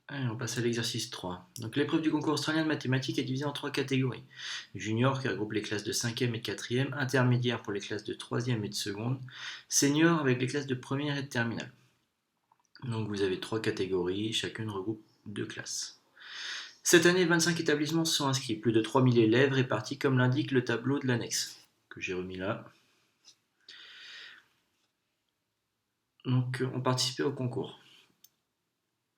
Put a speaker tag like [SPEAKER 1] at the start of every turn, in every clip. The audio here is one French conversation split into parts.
[SPEAKER 1] Allez, on passe à l'exercice 3. Donc l'épreuve du concours australien de mathématiques est divisée en 3 catégories. Junior qui regroupe les classes de 5e et de 4e, intermédiaire pour les classes de 3e et de seconde, senior avec les classes de première et de terminale. Donc vous avez 3 catégories, chacune regroupe 2 classes. Cette année, 25 établissements se sont inscrits, plus de 3000 élèves répartis comme l'indique le tableau de l'annexe, que j'ai remis là. Donc on participait au concours.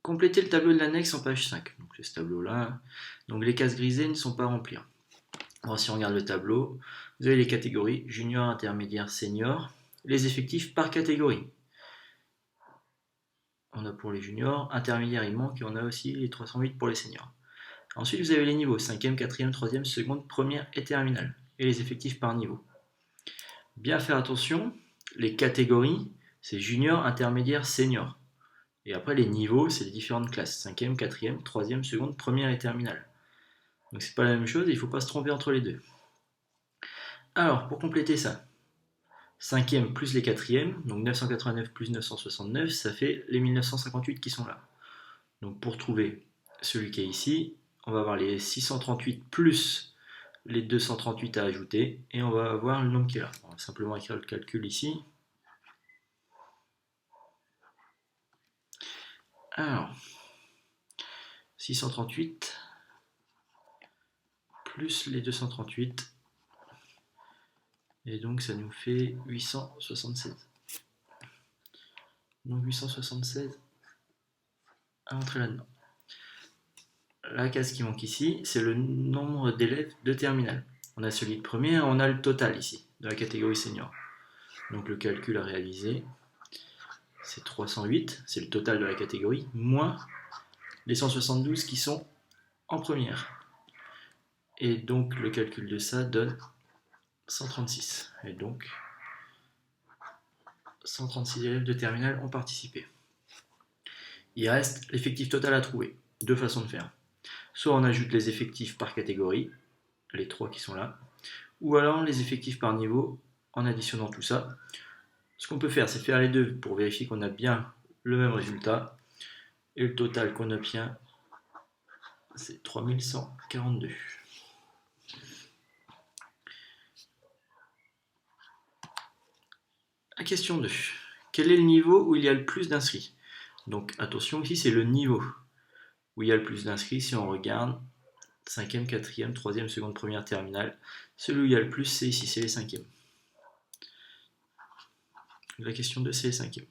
[SPEAKER 1] Complétez le tableau de l'annexe en page 5. Donc c'est ce tableau-là. Donc les cases grisées ne sont pas remplies. Alors si on regarde le tableau, vous avez les catégories junior, intermédiaire, senior, les effectifs par catégorie. On a pour les juniors, intermédiaire il manque et on a aussi les 308 pour les seniors. Ensuite vous avez les niveaux, 5e, 4e, 3e, seconde, première et terminale, et les effectifs par niveau. Bien faire attention, les catégories, c'est junior, intermédiaire, senior. Et après les niveaux, c'est les différentes classes, 5e, 4e, 3e, seconde, première et terminale. Donc c'est pas la même chose, il ne faut pas se tromper entre les deux. Alors, pour compléter ça, 5e plus les 4e, donc 989 plus 969, ça fait les 1958 qui sont là. Donc pour trouver celui qui est ici, on va avoir les 638 plus les 238 à ajouter, et on va avoir le nombre qui est là. On va simplement écrire le calcul ici. Alors, 638 plus les 238, et donc ça nous fait 876. Donc 876 à entrer là-dedans. La case qui manque ici, c'est le nombre d'élèves de terminale. On a celui de première, on a le total ici, de la catégorie senior. Donc le calcul à réaliser, c'est 308, c'est le total de la catégorie, moins les 172 qui sont en première. Et donc le calcul de ça donne 136. Et donc 136 élèves de terminale ont participé. Il reste l'effectif total à trouver. Deux façons de faire. Soit on ajoute les effectifs par catégorie, les 3 qui sont là, ou alors les effectifs par niveau en additionnant tout ça. Ce qu'on peut faire, c'est faire les deux pour vérifier qu'on a bien le même résultat. Et le total qu'on obtient, c'est 3142. La question 2. Quel est le niveau où il y a le plus d'inscrits? Donc attention, ici c'est le niveau où il y a le plus d'inscrits. Si on regarde 5e, 4e, 3e, seconde, première, terminale, celui où il y a le plus, c'est ici, c'est les 5e. La question 2, c'est les 5e.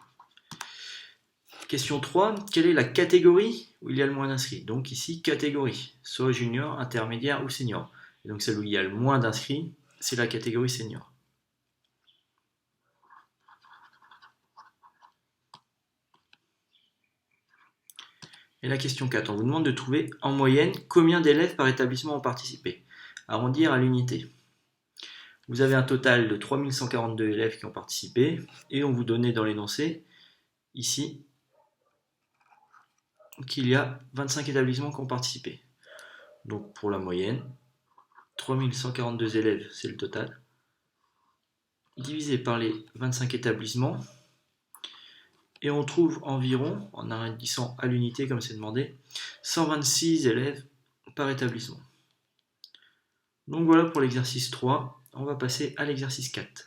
[SPEAKER 1] Question 3, quelle est la catégorie où il y a le moins d'inscrits? Donc ici, catégorie, soit junior, intermédiaire ou senior. Et donc celle où il y a le moins d'inscrits, c'est la catégorie senior. Et la question 4, on vous demande de trouver en moyenne combien d'élèves par établissement ont participé. Arrondir à l'unité. Vous avez un total de 3142 élèves qui ont participé et on vous donnait dans l'énoncé, ici, qu'il y a 25 établissements qui ont participé. Donc pour la moyenne, 3142 élèves, c'est le total, divisé par les 25 établissements, et on trouve environ, en arrondissant à l'unité comme c'est demandé, 126 élèves par établissement. Donc voilà pour l'exercice 3, on va passer à l'exercice 4.